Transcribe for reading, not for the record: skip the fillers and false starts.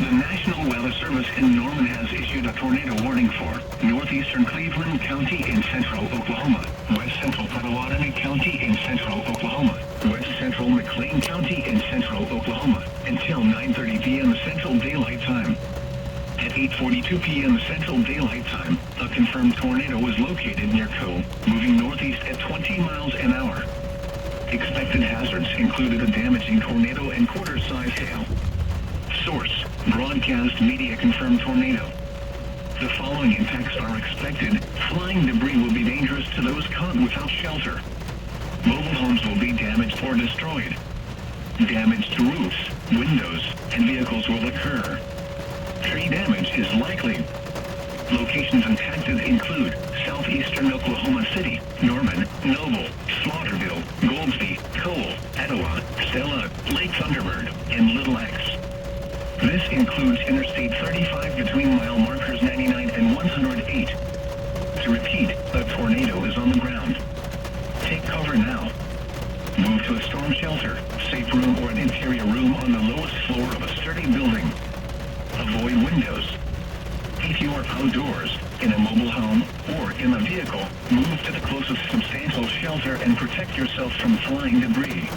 The National Weather Service in Norman has issued a tornado warning for northeastern Cleveland County in central Oklahoma, west central Potawatomi County in central Oklahoma, west central McLean County in central Oklahoma, until 9:30 p.m. Central Daylight Time. At 8:42 p.m. Central Daylight Time, a confirmed tornado was located near Co, moving northeast at 20 miles an hour. Expected hazards included a damaging tornado and quarter-size hail. Source: Broadcast Media confirmed tornado. The following impacts are expected. Flying debris will be dangerous to those caught without shelter. Mobile homes will be damaged or destroyed. Damage to roofs, windows, and vehicles will occur. Tree damage is likely. Locations impacted include southeastern Oklahoma City, Norman, Noble, Slaughterville, Goldsby, Cole, Etowah, Stella, Lake Thunderbird, and Little X. This includes Interstate 35 between mile markers 99 and 108. To repeat, a tornado is on the ground. Take cover now. Move to a storm shelter, safe room, or an interior room on the lowest floor of a sturdy building. Avoid windows. If you are outdoors, in a mobile home, or in a vehicle, move to the closest substantial shelter and protect yourself from flying debris.